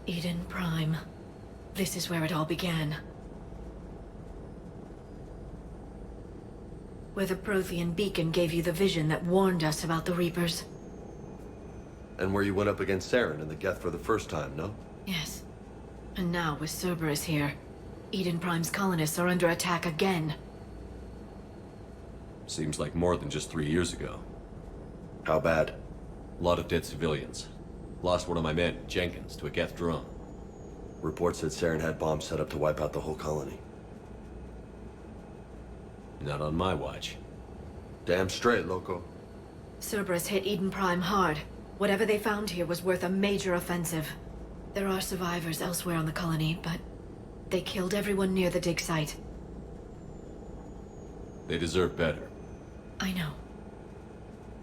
Eden Prime. This is where it all began. Where the Prothean beacon gave you the vision that warned us about the Reapers. And where you went up against Saren and the Geth for the first time, no? Yes. And now, with Cerberus here, Eden Prime's colonists are under attack again. Seems like more than just 3 years ago. How bad? A lot of dead civilians. Lost one of my men, Jenkins, to a Geth drone. Reports said Saren had bombs set up to wipe out the whole colony. Not on my watch. Damn straight, loco. Cerberus hit Eden Prime hard. Whatever they found here was worth a major offensive. There are survivors elsewhere on the colony, but they killed everyone near the dig site. They deserve better. I know.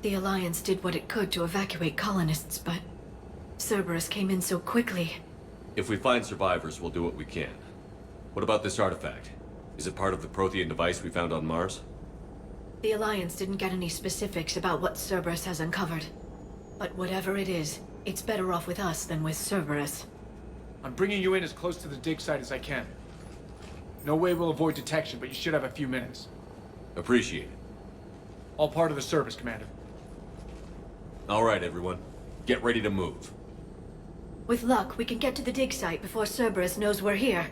The Alliance did what it could to evacuate colonists, but Cerberus came in so quickly. If we find survivors, we'll do what we can. What about this artifact? Is it part of the Prothean device we found on Mars? The Alliance didn't get any specifics about what Cerberus has uncovered. But whatever it is, it's better off with us than with Cerberus. I'm bringing you in as close to the dig site as I can. No way we'll avoid detection, but you should have a few minutes. Appreciate it. All part of the service, Commander. All right, everyone. Get ready to move. With luck, we can get to the dig site before Cerberus knows we're here.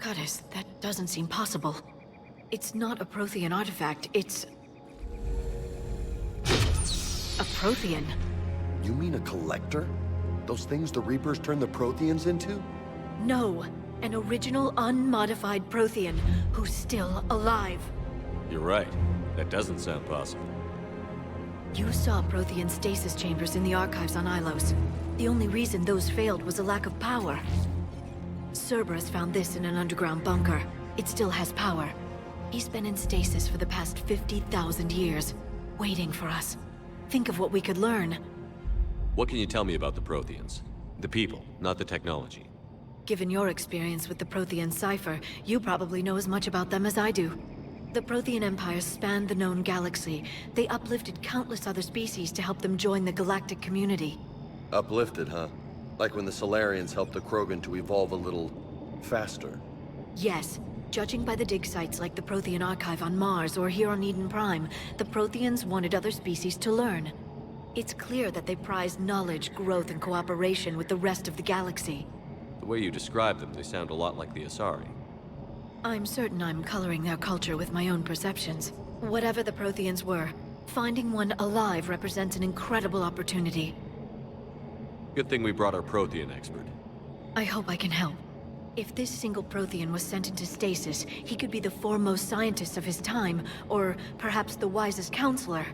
Goddess, that doesn't seem possible. It's not a Prothean artifact, it's... a Prothean. You mean a collector? Those things the Reapers turned the Protheans into? No, an original unmodified Prothean who's still alive. You're right. That doesn't sound possible. You saw Prothean stasis chambers in the archives on Ilos. The only reason those failed was a lack of power. Cerberus found this in an underground bunker. It still has power. He's been in stasis for the past 50,000 years, waiting for us. Think of what we could learn. What can you tell me about the Protheans? The people, not the technology. Given your experience with the Prothean cipher, you probably know as much about them as I do. The Prothean Empire spanned the known galaxy. They uplifted countless other species to help them join the galactic community. Uplifted, huh? Like when the Solarians helped the Krogan to evolve a little... faster. Yes. Judging by the dig sites like the Prothean Archive on Mars or here on Eden Prime, the Protheans wanted other species to learn. It's clear that they prize knowledge, growth, and cooperation with the rest of the galaxy. The way you describe them, they sound a lot like the Asari. I'm certain I'm coloring their culture with my own perceptions. Whatever the Protheans were, finding one alive represents an incredible opportunity. Good thing we brought our Prothean expert. I hope I can help. If this single Prothean was sent into stasis, he could be the foremost scientist of his time, or perhaps the wisest counselor.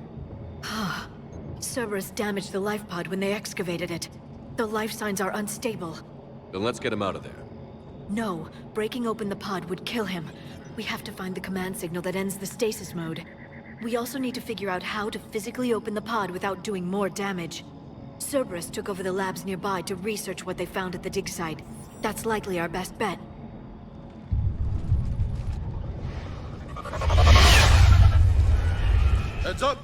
Cerberus damaged the life pod when they excavated it. The life signs are unstable. Then let's get him out of there. No, breaking open the pod would kill him. We have to find the command signal that ends the stasis mode. We also need to figure out how to physically open the pod without doing more damage. Cerberus took over the labs nearby to research what they found at the dig site. That's likely our best bet. Heads up!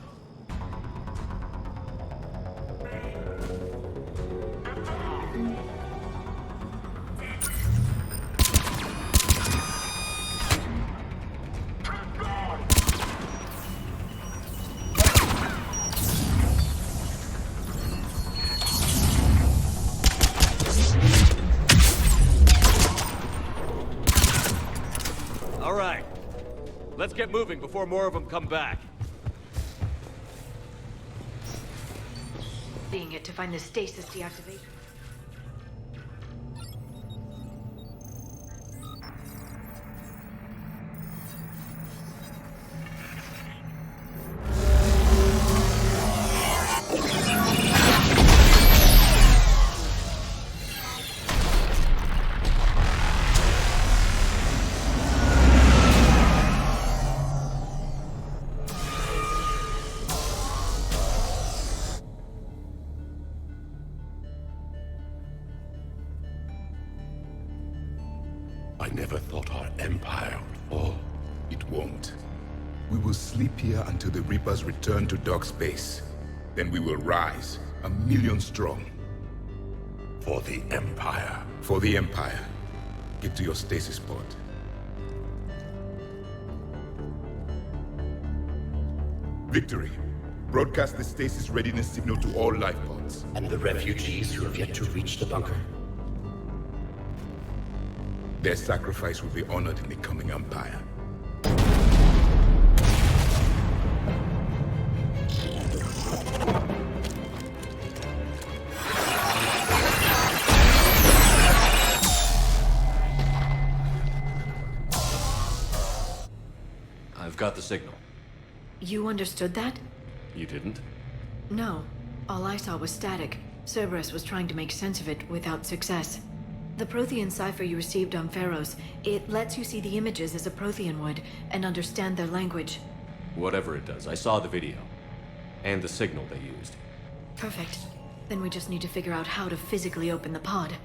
All right. Let's get moving before more of them come back. Seeing it to find the stasis deactivation. never thought our empire would fall. It won't. We will sleep here until the Reapers return to Dock's base. Then we will rise, 1,000,000 strong. For the empire. For the Empire. Get to your stasis pod. Victory. Broadcast the stasis readiness signal to all life pods. And the refugees who have yet to reach the bunker. Their sacrifice will be honored in the coming Empire. I've got the signal. You understood that? You didn't? No. All I saw was static. Cerberus was trying to make sense of it without success. The Prothean cipher you received on Pharaohs, it lets you see the images as a Prothean would, and understand their language. Whatever it does, I saw the video. And the signal they used. Perfect. Then we just need to figure out how to physically open the pod.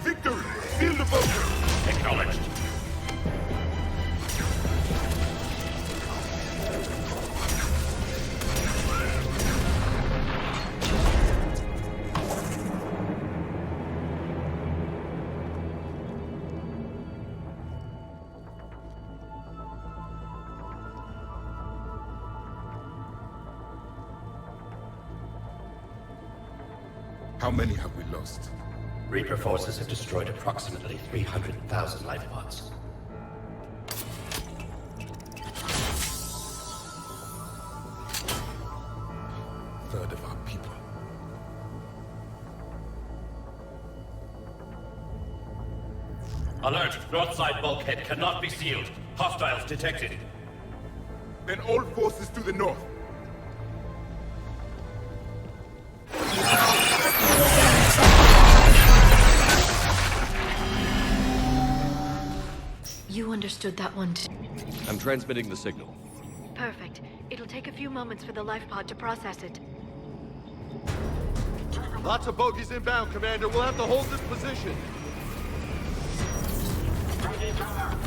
Victory! Seal the bunker! Acknowledged. How many have we lost? Reaper forces have destroyed approximately 300,000 life pods. Third of our people. Alert! North side bulkhead cannot be sealed. Hostiles detected. Then all forces to the north. You understood that one too. I'm transmitting the signal. Perfect. It'll take a few moments for the life pod to process it. Lots of bogies inbound, Commander. We'll have to hold this position. Here they come!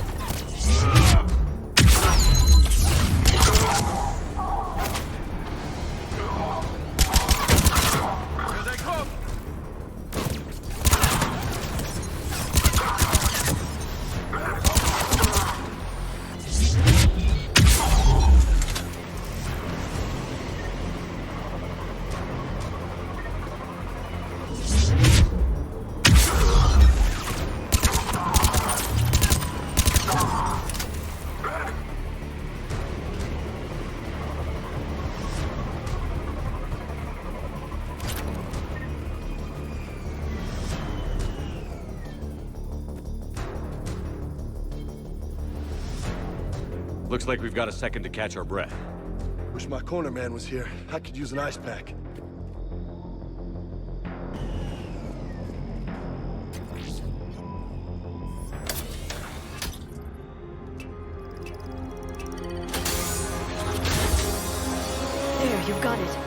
Looks like we've got a second to catch our breath. Wish my corner man was here. I could use an ice pack. There, you've got it.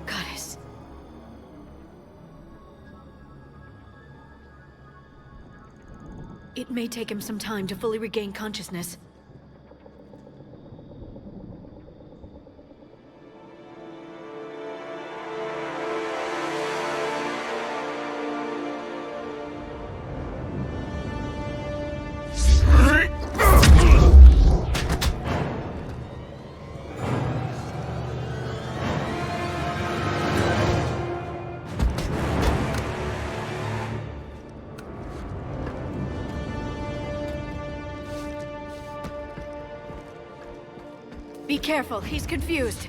Goddess. It may take him some time to fully regain consciousness. Be careful, he's confused.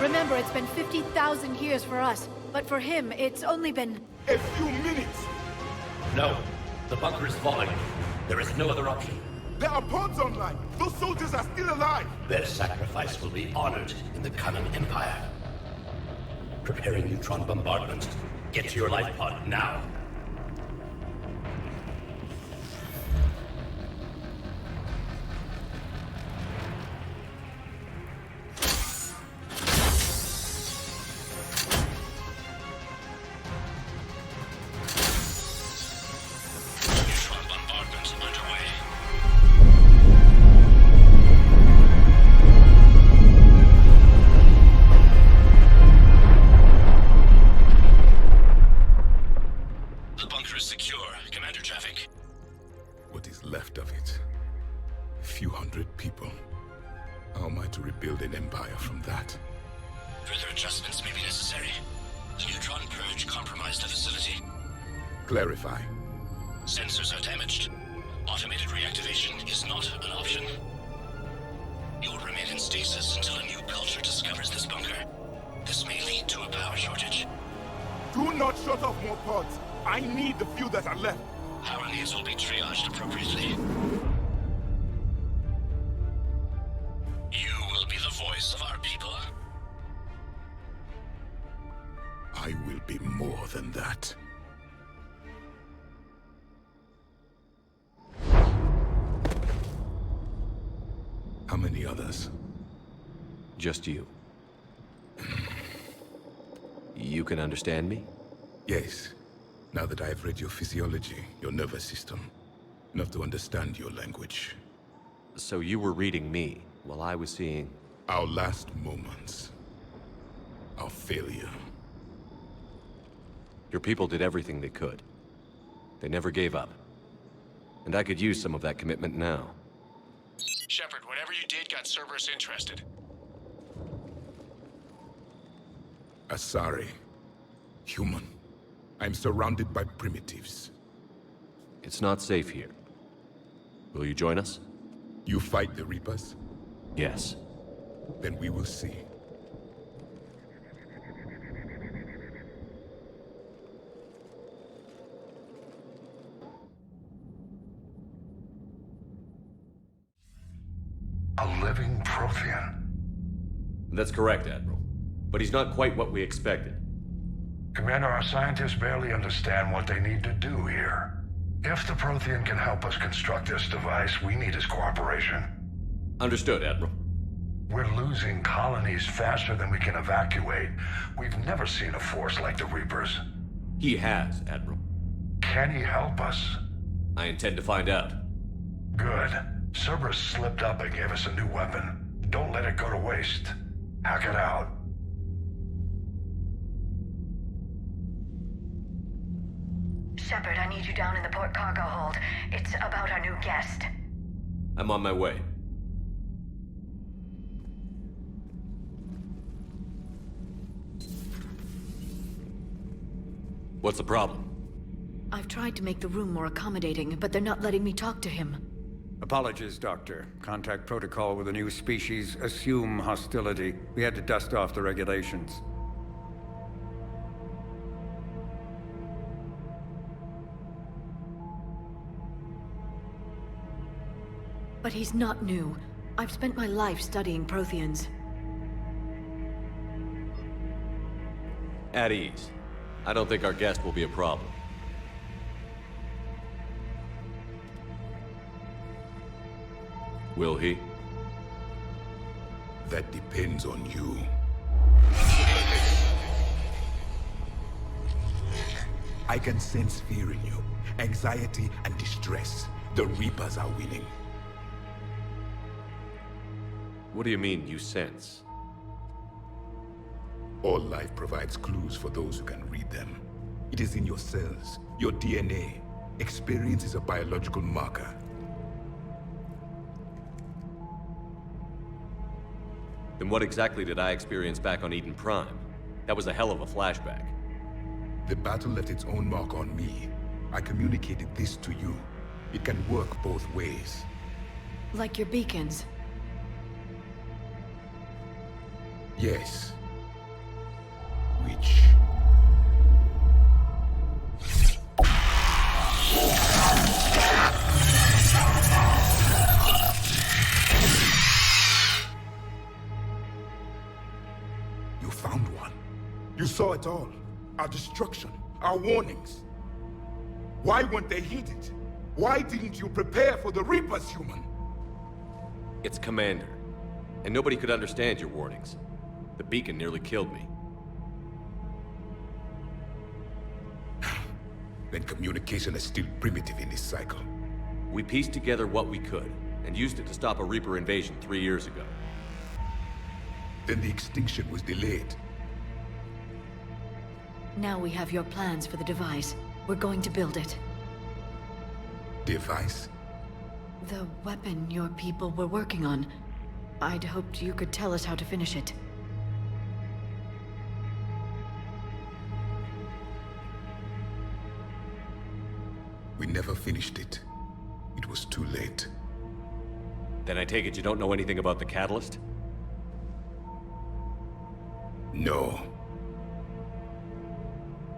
Remember, it's been 50,000 years for us, but for him, it's only been... A few minutes! No. The bunker is falling. There is no other option. There are pods online! Those soldiers are still alive! Their sacrifice will be honored in the coming Empire. Preparing neutron bombardment. Get to your life pod now. Neutron bombardment underway. The bunker is secure. Commander traffic. What is left of it? A few hundred people. How am I to rebuild an empire from that? Further adjustments may be necessary. The neutron purge compromised the facility. Clarify. Sensors are damaged. Automated reactivation is not an option. You will remain in stasis until a new culture discovers this bunker. This may lead to a power shortage. Do not shut off more pods! I need the few that are left! Power needs will be triaged appropriately. You will be the voice of our people. I will be more than that. How many others? Just you. You can understand me? Yes. Now that I have read your physiology, your nervous system, enough to understand your language. So you were reading me, while I was seeing... Our last moments. Our failure. Your people did everything they could. They never gave up. And I could use some of that commitment now. Shepard, whatever you did got Cerberus interested. Asari. Human. I'm surrounded by primitives. It's not safe here. Will you join us? You fight the Reapers? Yes. Then we will see. A living Prothean. That's correct, Admiral. But he's not quite what we expected. Commander, our scientists barely understand what they need to do here. If the Prothean can help us construct this device, we need his cooperation. Understood, Admiral. We're losing colonies faster than we can evacuate. We've never seen a force like the Reapers. He has, Admiral. Can he help us? I intend to find out. Good. Cerberus slipped up and gave us a new weapon. Don't let it go to waste. Hack it out. Shepard, I need you down in the port cargo hold. It's about our new guest. I'm on my way. What's the problem? I've tried to make the room more accommodating, but they're not letting me talk to him. Apologies, Doctor. Contact protocol with a new species. Assume hostility. We had to dust off the regulations. But he's not new. I've spent my life studying Protheans. At ease. I don't think our guest will be a problem. Will he? That depends on you. I can sense fear in you, anxiety and distress. The Reapers are winning. What do you mean, you sense? All life provides clues for those who can read them. It is in your cells, your DNA. Experience is a biological marker. Then what exactly did I experience back on Eden Prime? That was a hell of a flashback. The battle left its own mark on me. I communicated this to you. It can work both ways. Like your beacons. Yes. Which... You found one. You saw it all. Our destruction, our warnings. Why weren't they heeded? Why didn't you prepare for the Reapers, human? It's Commander. And nobody could understand your warnings. The beacon nearly killed me. Then communication is still primitive in this cycle. We pieced together what we could, and used it to stop a Reaper invasion 3 years ago. Then the extinction was delayed. Now we have your plans for the device. We're going to build it. Device? The weapon your people were working on. I'd hoped you could tell us how to finish it. We never finished it. It was too late. Then I take it you don't know anything about the catalyst? No.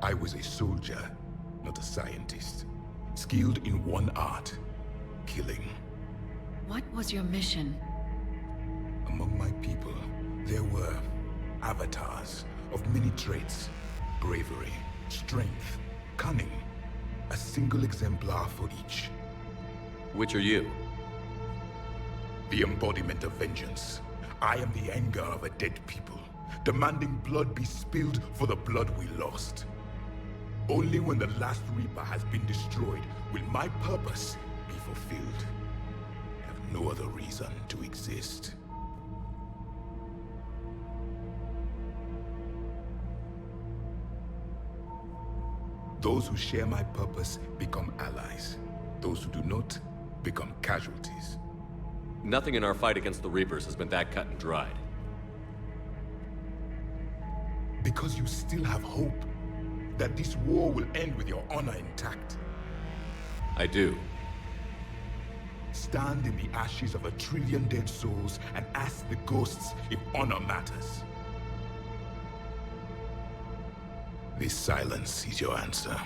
I was a soldier, not a scientist. Skilled in one art, killing. What was your mission? Among my people, there were avatars of many traits. Bravery, strength, cunning. A single exemplar for each. Which are you? The embodiment of vengeance. I am the anger of a dead people, demanding blood be spilled for the blood we lost. Only when the last Reaper has been destroyed will my purpose be fulfilled. I have no other reason to exist. Those who share my purpose become allies. Those who do not become casualties. Nothing in our fight against the Reapers has been that cut and dried. Because you still have hope that this war will end with your honor intact. I do. Stand in the ashes of 1 trillion dead souls and ask the ghosts if honor matters. This silence is your answer.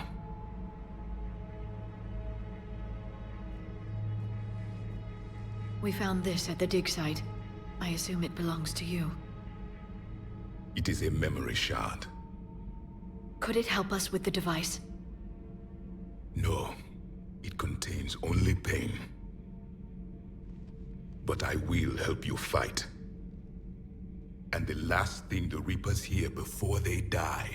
We found this at the dig site. I assume it belongs to you. It is a memory shard. Could it help us with the device? No, it contains only pain. But I will help you fight. And the last thing the Reapers hear before they die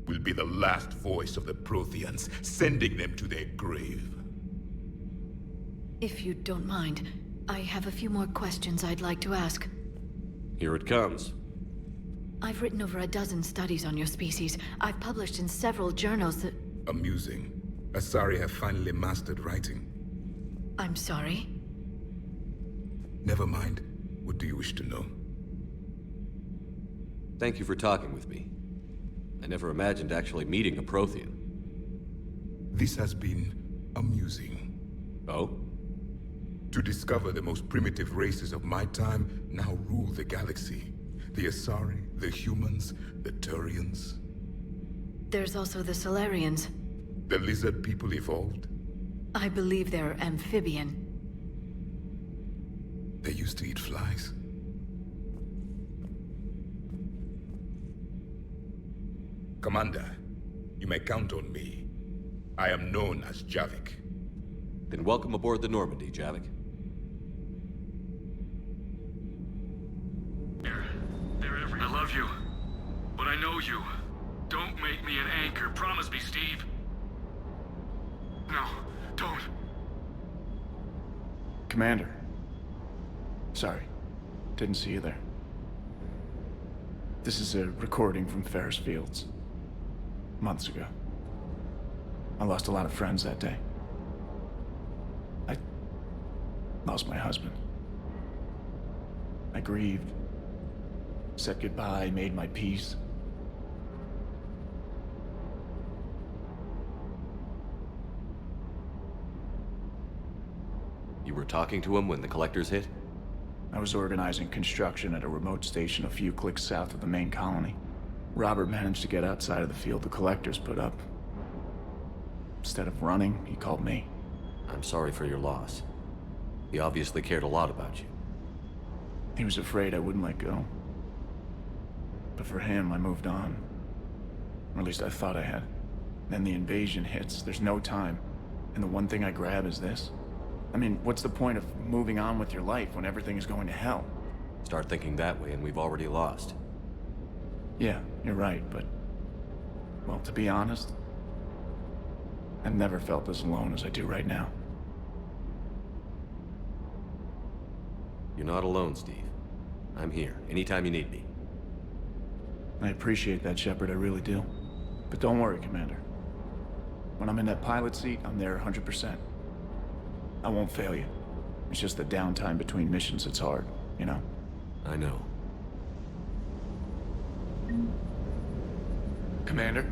will be the last voice of the Protheans, sending them to their grave. If you don't mind, I have a few more questions I'd like to ask. Here it comes. I've written over a dozen studies on your species. I've published in several journals that... Amusing. Asari have finally mastered writing. I'm sorry? Never mind. What do you wish to know? Thank you for talking with me. I never imagined actually meeting a Prothean. This has been amusing. Oh? To discover the most primitive races of my time now rule the galaxy. The Asari, the humans, the Turians. There's also the Solarians. The lizard people evolved. I believe they're amphibian. They used to eat flies. Commander, you may count on me. I am known as Javik. Then welcome aboard the Normandy, Javik. I love you, but I know you. Don't make me an anchor. Promise me, Steve. No, don't. Commander. Sorry. Didn't see you there. This is a recording from Ferris Fields. Months ago. I lost a lot of friends that day. I lost my husband. I grieved Said goodbye, made my peace. You were talking to him when the Collectors hit? I was organizing construction at a remote station a few clicks south of the main colony. Robert managed to get outside of the field the Collectors put up. Instead of running, he called me. I'm sorry for your loss. He obviously cared a lot about you. He was afraid I wouldn't let go. But for him, I moved on. Or at least I thought I had. Then the invasion hits, there's no time. And the one thing I grab is this. I mean, what's the point of moving on with your life when everything is going to hell? Start thinking that way and we've already lost. Yeah, you're right, but... well, to be honest, I've never felt as alone as I do right now. You're not alone, Steve. I'm here, anytime you need me. I appreciate that, Shepard, I really do. But don't worry, Commander. When I'm in that pilot seat, I'm there 100%. I won't fail you. It's just the downtime between missions that's hard, you know? I know. Commander?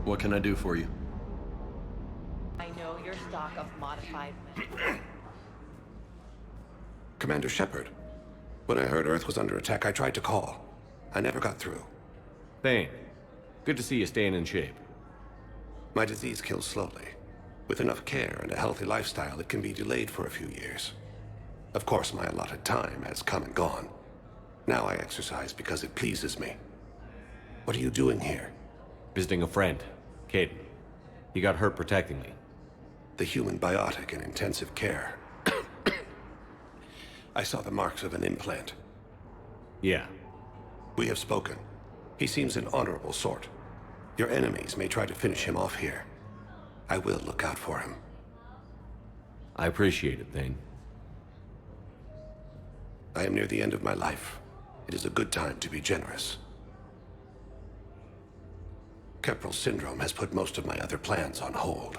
What can I do for you? I know your stock of modified... Commander Shepard. When I heard Earth was under attack, I tried to call. I never got through. Thane, good to see you staying in shape. My disease kills slowly. With enough care and a healthy lifestyle, it can be delayed for a few years. Of course, my allotted time has come and gone. Now I exercise because it pleases me. What are you doing here? Visiting a friend, Kaidan. He got hurt protecting me. The human biotic in intensive care. I saw the marks of an implant. Yeah. We have spoken. He seems an honorable sort. Your enemies may try to finish him off here. I will look out for him. I appreciate it, Thane. I am near the end of my life. It is a good time to be generous. Keppel syndrome has put most of my other plans on hold.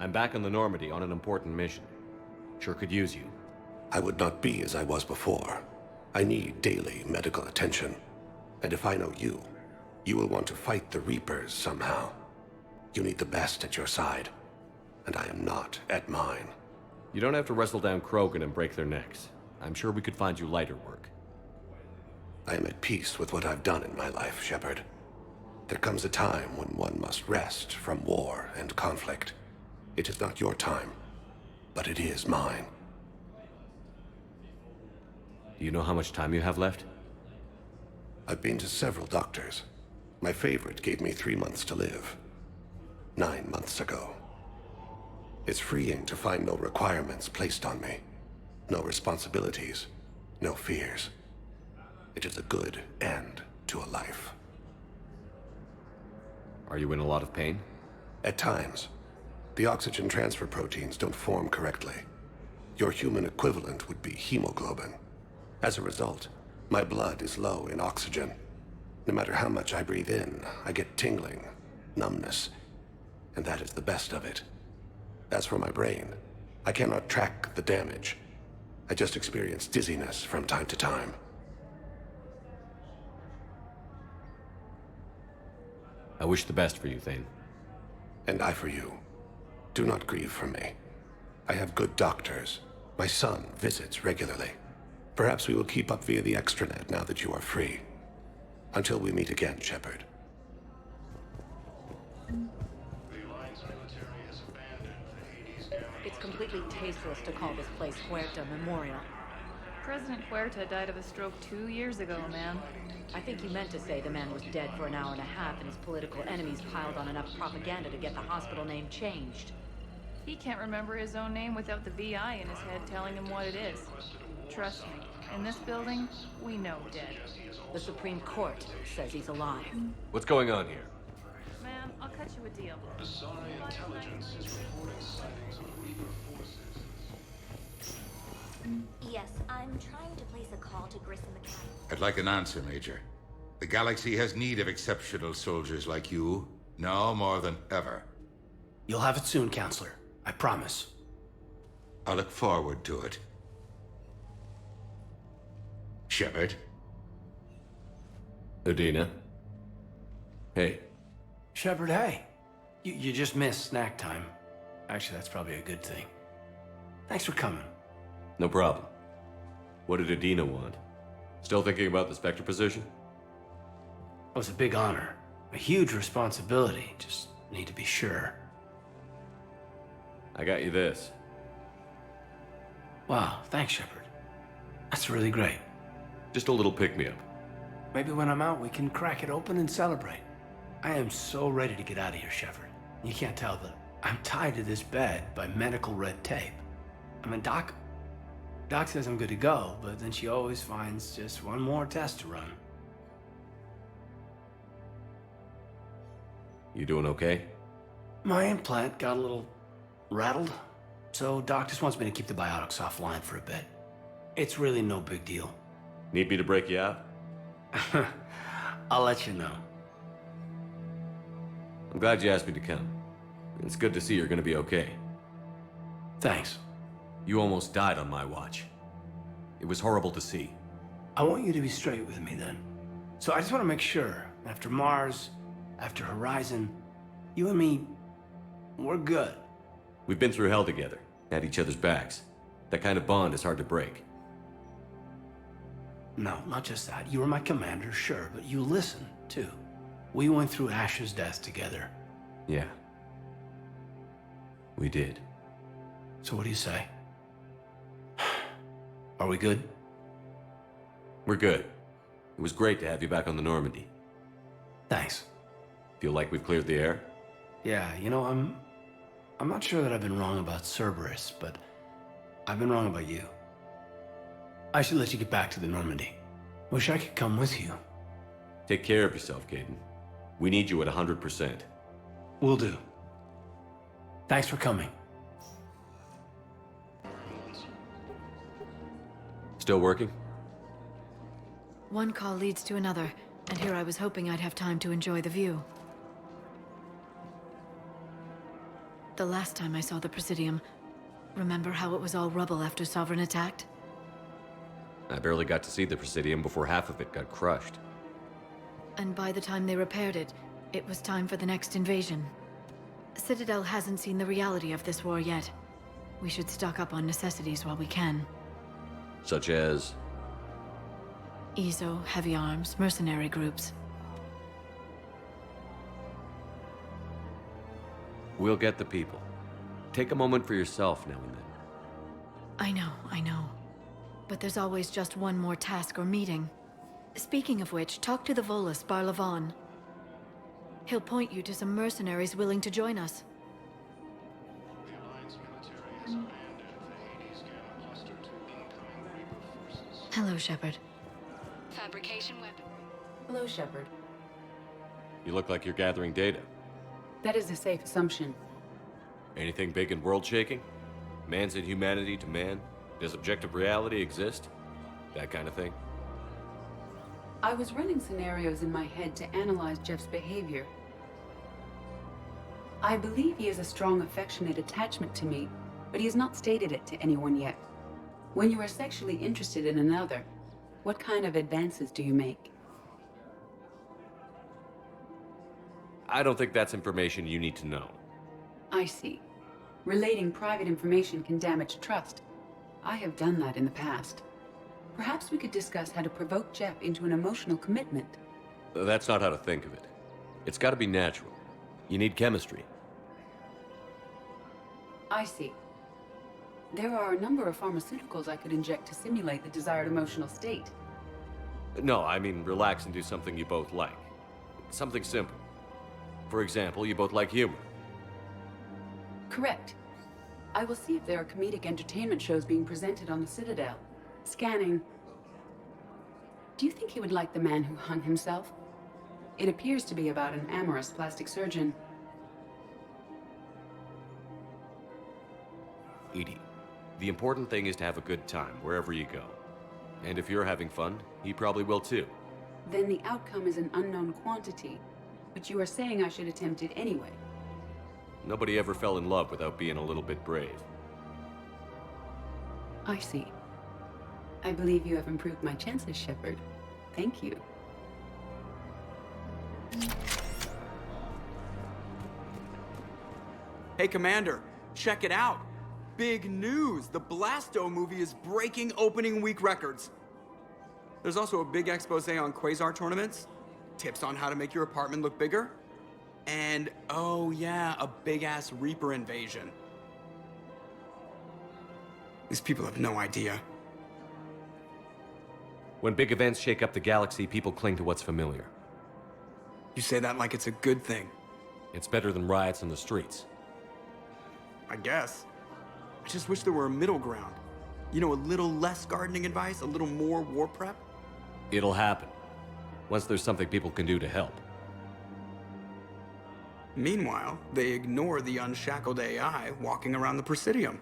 I'm back on the Normandy on an important mission. Sure could use you. I would not be as I was before. I need daily medical attention. And if I know you, you will want to fight the Reapers somehow. You need the best at your side. And I am not at mine. You don't have to wrestle down Krogan and break their necks. I'm sure we could find you lighter work. I am at peace with what I've done in my life, Shepard. There comes a time when one must rest from war and conflict. It is not your time, but it is mine. Do you know how much time you have left? I've been to several doctors. My favorite gave me 3 months to live. 9 months ago. It's freeing to find no requirements placed on me. No responsibilities, no fears. It is a good end to a life. Are you in a lot of pain? At times. The oxygen transfer proteins don't form correctly. Your human equivalent would be hemoglobin. As a result, my blood is low in oxygen. No matter how much I breathe in, I get tingling, numbness, and that is the best of it. As for my brain, I cannot track the damage. I just experience dizziness from time to time. I wish the best for you, Thane. And I for you. Do not grieve for me. I have good doctors. My son visits regularly. Perhaps we will keep up via the extranet now that you are free. Until we meet again, Shepard. It's completely tasteless to call this place Huerta Memorial. President Huerta died of a stroke 2 years ago, ma'am. I think you meant to say the man was dead for an hour and a half and his political enemies piled on enough propaganda to get the hospital name changed. He can't remember his own name without the VI in his head telling him what it is. Trust me, in this building, we know dead. The Supreme Court says he's alive. What's going on here? Ma'am, I'll cut you a deal. Asari Intelligence is reporting sightings of Reaper forces. Yes, I'm trying to place a call to Grissom Academy. I'd like an answer, Major. The galaxy has need of exceptional soldiers like you, now more than ever. You'll have it soon, Counselor. I promise. I look forward to it. Shepard? Udina? Hey. Shepard, hey. You just missed snack time. Actually, that's probably a good thing. Thanks for coming. No problem. What did Udina want? Still thinking about the Spectre position? It was a big honor. A huge responsibility. Just need to be sure. I got you this. Wow, thanks, Shepard. That's really great. Just a little pick-me-up. Maybe when I'm out, we can crack it open and celebrate. I am so ready to get out of here, Shepard. You can't tell, but I'm tied to this bed by medical red tape. I mean, Doc says I'm good to go, but then she always finds just one more test to run. You doing okay? My implant got a little rattled, so Doc just wants me to keep the biotics offline for a bit. It's really no big deal. Need me to break you out? I'll let you know. I'm glad you asked me to come. It's good to see you're gonna be okay. Thanks. You almost died on my watch. It was horrible to see. I want you to be straight with me then. So I just want to make sure, after Mars, after Horizon, you and me, we're good. We've been through hell together, had each other's backs. That kind of bond is hard to break. No, not just that. You were my commander, sure, but you listened, too. We went through Ash's death together. Yeah. We did. So what do you say? Are we good? We're good. It was great to have you back on the Normandy. Thanks. Feel like we've cleared the air? Yeah, you know, I'm not sure that I've been wrong about Cerberus, but I've been wrong about you. I should let you get back to the Normandy. Wish I could come with you. Take care of yourself, Kaidan. We need you at 100%. Will do. Thanks for coming. Still working? One call leads to another, and here I was hoping I'd have time to enjoy the view. The last time I saw the Presidium, remember how it was all rubble after Sovereign attacked? I barely got to see the Presidium before half of it got crushed. And by the time they repaired it, it was time for the next invasion. Citadel hasn't seen the reality of this war yet. We should stock up on necessities while we can. Such as? EZO, heavy arms, mercenary groups. We'll get the people. Take a moment for yourself now and then. I know. But there's always just one more task or meeting. Speaking of which, talk to the Volus, Barlavan. He'll point you to some mercenaries willing to join us. Hello, Shepard. Fabrication weapon. Hello, Shepard. You look like you're gathering data. That is a safe assumption. Anything big and world-shaking? Man's inhumanity to man? Does objective reality exist? That kind of thing? I was running scenarios in my head to analyze Jeff's behavior. I believe he has a strong affectionate attachment to me, but he has not stated it to anyone yet. When you are sexually interested in another, what kind of advances do you make? I don't think that's information you need to know. I see. Relating private information can damage trust. I have done that in the past. Perhaps we could discuss how to provoke Jeff into an emotional commitment. That's not how to think of it. It's got to be natural. You need chemistry. I see. There are a number of pharmaceuticals I could inject to simulate the desired emotional state. No, I mean relax and do something you both like. Something simple. For example, you both like humor. Correct. I will see if there are comedic entertainment shows being presented on the Citadel. Scanning. Do you think he would like The Man Who Hung Himself? It appears to be about an amorous plastic surgeon. EDI, the important thing is to have a good time wherever you go. And if you're having fun, he probably will too. then the outcome is an unknown quantity. But you are saying I should attempt it anyway. Nobody ever fell in love without being a little bit brave. I see. I believe you have improved my chances, Shepard. Thank you. Hey, Commander, check it out. Big news! The Blasto movie is breaking opening week records. There's also a big expose on Quasar tournaments, tips on how to make your apartment look bigger, and, oh yeah, a big-ass Reaper invasion. These people have no idea. When big events shake up the galaxy, people cling to what's familiar. You say that like it's a good thing. It's better than riots in the streets. I guess. I just wish there were a middle ground. You know, a little less gardening advice, a little more war prep. It'll happen. Once there's something people can do to help. Meanwhile, they ignore the unshackled AI walking around the Presidium.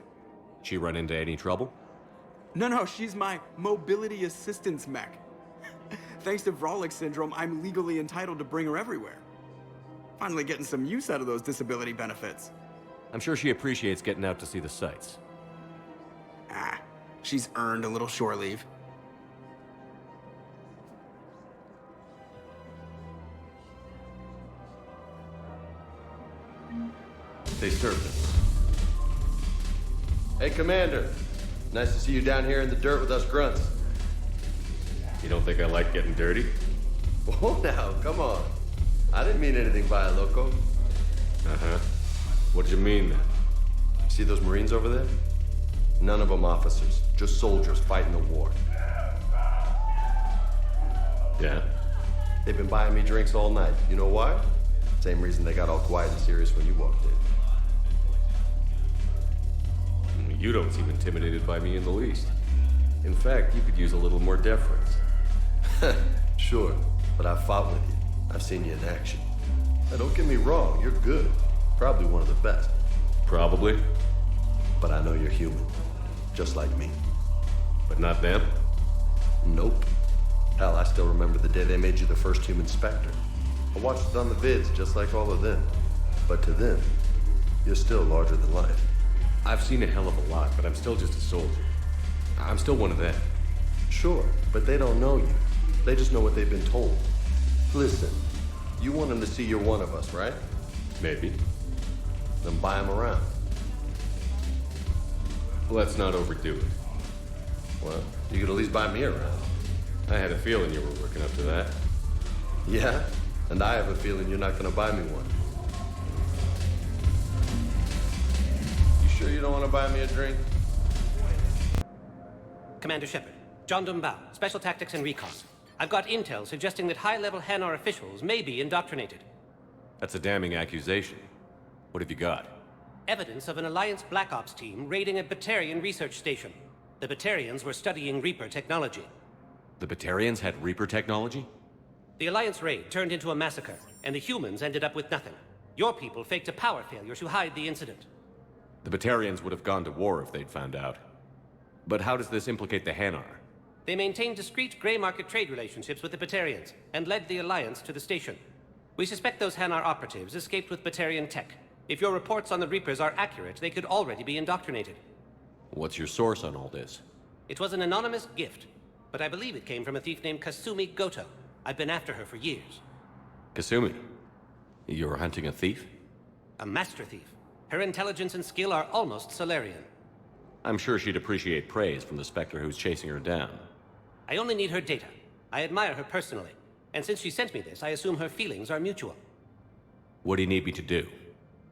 She run into any trouble? No, she's my mobility assistance mech. Thanks to Vralik syndrome, I'm legally entitled to bring her everywhere. Finally getting some use out of those disability benefits. I'm sure she appreciates getting out to see the sights. Ah, she's earned a little shore leave. They served us. Hey, Commander. Nice to see you down here in the dirt with us grunts. You don't think I like getting dirty? Oh, now, come on. I didn't mean anything by it, loco. Uh-huh. What did you mean, then? See those Marines over there? None of them officers, just soldiers fighting the war. Yeah? They've been buying me drinks all night. You know why? Same reason they got all quiet and serious when you walked in. You don't seem intimidated by me in the least. In fact, you could use a little more deference. Sure, but I've fought with you. I've seen you in action. Now, don't get me wrong, you're good. Probably one of the best. Probably. But I know you're human. Just like me. But not them? Nope. Hell, I still remember the day they made you the first human Spectre. I watched it on the vids, just like all of them. But to them, you're still larger than life. I've seen a hell of a lot, but I'm still just a soldier. I'm still one of them. Sure, but they don't know you. They just know what they've been told. Listen, you want them to see you're one of us, right? Maybe. Then buy them around. Let's not overdo it. Well, you could at least buy me around. I had a feeling you were working up to that. Yeah? And I have a feeling you're not gonna buy me one. You sure you don't want to buy me a drink? Commander Shepard, John Dumbao, Special Tactics and Recon. I've got intel suggesting that high-level Hanar officials may be indoctrinated. That's a damning accusation. What have you got? Evidence of an Alliance Black Ops team raiding a Batarian research station. The Batarians were studying Reaper technology. The Batarians had Reaper technology? The Alliance raid turned into a massacre, and the humans ended up with nothing. Your people faked a power failure to hide the incident. The Batarians would have gone to war if they'd found out. But how does this implicate the Hanar? They maintained discreet gray market trade relationships with the Batarians, and led the Alliance to the station. We suspect those Hanar operatives escaped with Batarian tech. If your reports on the Reapers are accurate, they could already be indoctrinated. What's your source on all this? It was an anonymous gift, but I believe it came from a thief named Kasumi Goto. I've been after her for years. Kasumi? You're hunting a thief? A master thief. Her intelligence and skill are almost Solarian. I'm sure she'd appreciate praise from the Spectre who's chasing her down. I only need her data. I admire her personally, and since she sent me this, I assume her feelings are mutual. What do you need me to do?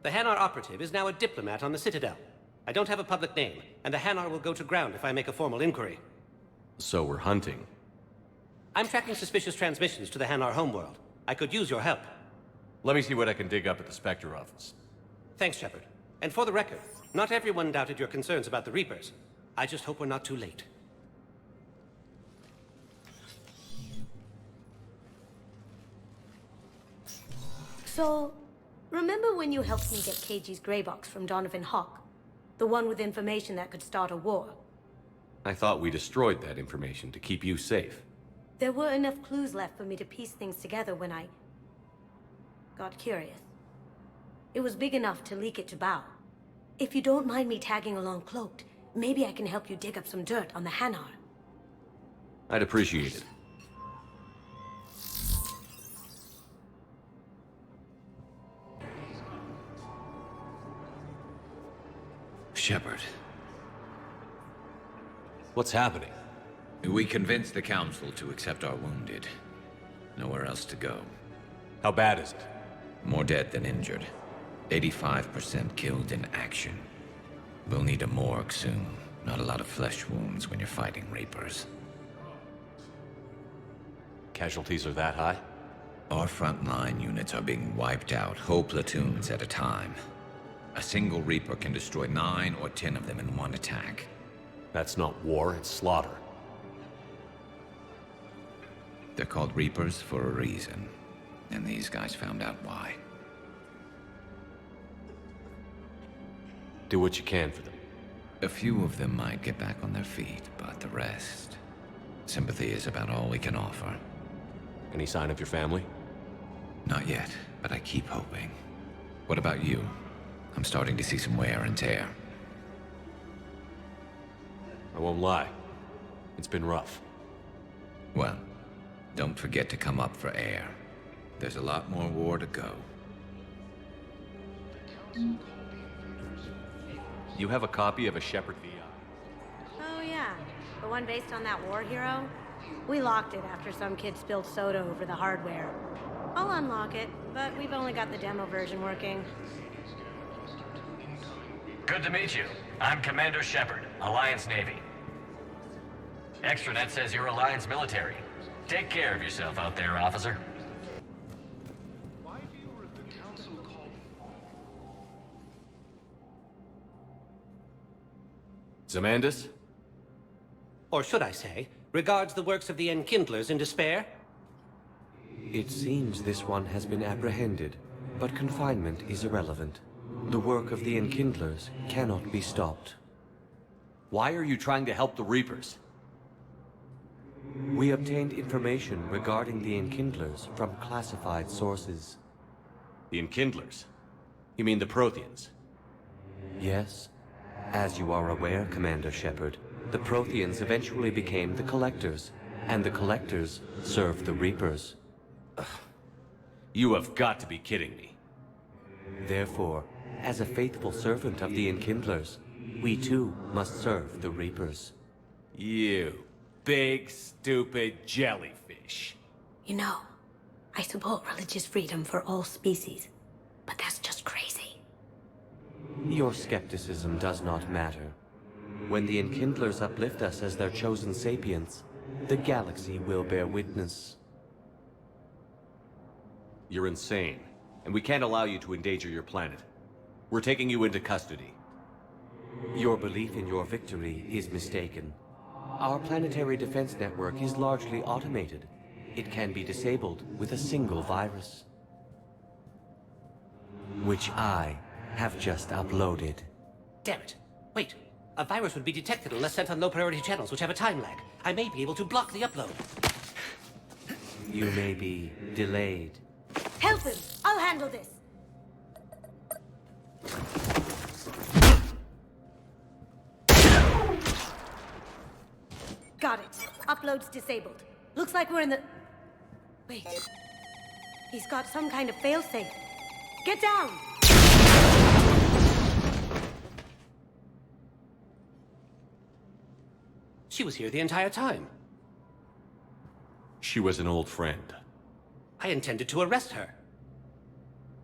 The Hanar operative is now a diplomat on the Citadel. I don't have a public name, and the Hanar will go to ground if I make a formal inquiry. So we're hunting. I'm tracking suspicious transmissions to the Hanar homeworld. I could use your help. Let me see what I can dig up at the Spectre office. Thanks, Shepard. And for the record, not everyone doubted your concerns about the Reapers. I just hope we're not too late. So, remember when you helped me get KG's grey box from Donovan Hawk? The one with information that could start a war? I thought we destroyed that information to keep you safe. There were enough clues left for me to piece things together when I got curious. It was big enough to leak it to Bao. If you don't mind me tagging along cloaked, maybe I can help you dig up some dirt on the Hanar. I'd appreciate it. Shepard. What's happening? We convinced the Council to accept our wounded. Nowhere else to go. How bad is it? More dead than injured. 85% killed in action. We'll need a morgue soon. Not a lot of flesh wounds when you're fighting Reapers. Casualties are that high? Our frontline units are being wiped out, whole platoons at a time. A single Reaper can destroy 9 or 10 of them in one attack. That's not war, it's slaughter. They're called Reapers for a reason. And these guys found out why. Do what you can for them. A few of them might get back on their feet, but the rest... Sympathy is about all we can offer. Any sign of your family? Not yet, but I keep hoping. What about you? I'm starting to see some wear and tear. I won't lie. It's been rough. Well, don't forget to come up for air. There's a lot more war to go. You have a copy of a Shepard VI? Oh yeah, the one based on that war hero? We locked it after some kid spilled soda over the hardware. I'll unlock it, but we've only got the demo version working. Good to meet you. I'm Commander Shepard, Alliance Navy. Extranet says you're Alliance military. Take care of yourself out there, officer. Zamandus? Or should I say, regards the works of the Enkindlers in despair? It seems this one has been apprehended, but confinement is irrelevant. The work of the Enkindlers cannot be stopped. Why are you trying to help the Reapers? We obtained information regarding the Enkindlers from classified sources. The Enkindlers? You mean the Protheans? Yes. As you are aware, Commander Shepard, the Protheans eventually became the Collectors, and the Collectors served the Reapers. You have got to be kidding me. Therefore, as a faithful servant of the Enkindlers, we too must serve the Reapers. You big, stupid jellyfish. You know, I support religious freedom for all species, but that's just crazy. Your skepticism does not matter. When the Enkindlers uplift us as their chosen sapients, the galaxy will bear witness. You're insane, and we can't allow you to endanger your planet. We're taking you into custody. Your belief in your victory is mistaken. Our planetary defense network is largely automated. It can be disabled with a single virus, which I have just uploaded. Damn it. Wait. A virus would be detected unless sent on low-priority channels, which have a time lag. I may be able to block the upload. You may be delayed. Help him! I'll handle this! Got it. Upload's disabled. Looks like we're in the... Wait. He's got some kind of failsafe. Get down! She was here the entire time. She was an old friend. I intended to arrest her.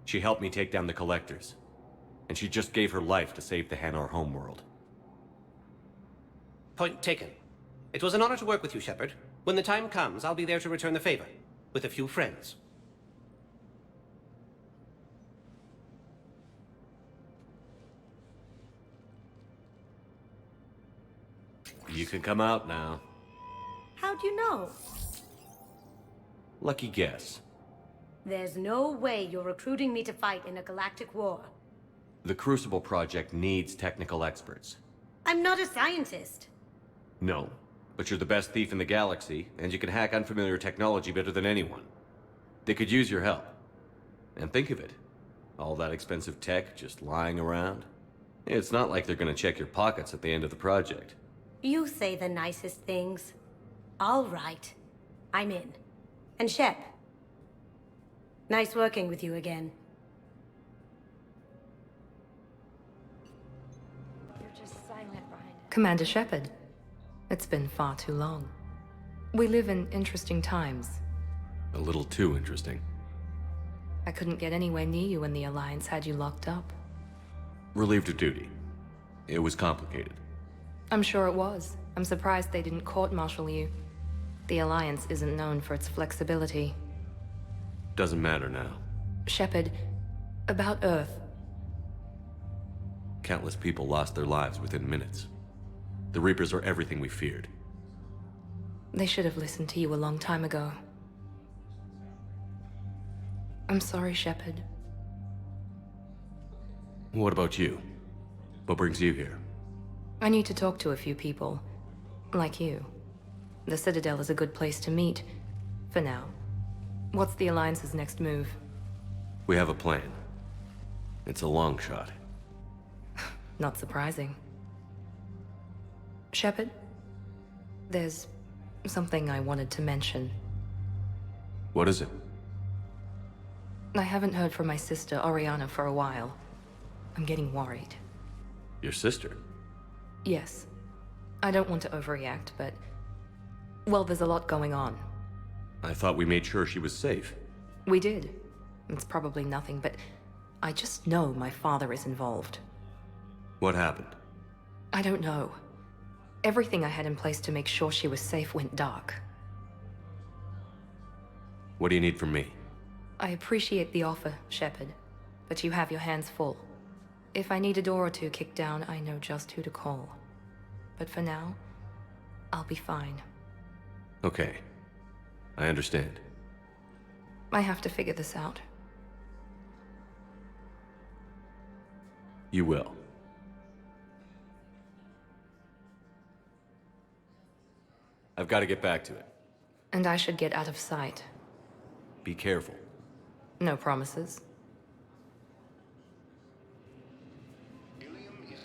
She helped me take down the Collectors. And she just gave her life to save the Hanar homeworld. Point taken. It was an honor to work with you, Shepard. When the time comes, I'll be there to return the favor. With a few friends. You can come out now. How'd you know? Lucky guess. There's no way you're recruiting me to fight in a galactic war. The Crucible Project needs technical experts. I'm not a scientist. No, But you're the best thief in the galaxy, and you can hack unfamiliar technology better than anyone. They could use your help. And think of it. All that expensive tech just lying around. It's not like they're gonna check your pockets at the end of the project. You say the nicest things. All right. I'm in. And Shep. Nice working with you again. Commander Shepard. It's been far too long. We live in interesting times. A little too interesting. I couldn't get anywhere near you when the Alliance had you locked up. Relieved of duty. It was complicated. I'm sure it was. I'm surprised they didn't court-martial you. The Alliance isn't known for its flexibility. Doesn't matter now. Shepard, about Earth. Countless people lost their lives within minutes. The Reapers are everything we feared. They should have listened to you a long time ago. I'm sorry, Shepard. What about you? What brings you here? I need to talk to a few people. Like you. The Citadel is a good place to meet. For now. What's the Alliance's next move? We have a plan. It's a long shot. Not surprising. Shepard? There's something I wanted to mention. What is it? I haven't heard from my sister, Oriana, for a while. I'm getting worried. Your sister? Yes. I don't want to overreact, but... well, there's a lot going on. I thought we made sure she was safe. We did. It's probably nothing, but... I just know my father is involved. What happened? I don't know. Everything I had in place to make sure she was safe went dark. What do you need from me? I appreciate the offer, Shepard, but you have your hands full. If I need a door or two kicked down, I know just who to call. But for now, I'll be fine. Okay. I understand. I have to figure this out. You will. I've got to get back to it. And I should get out of sight. Be careful. No promises.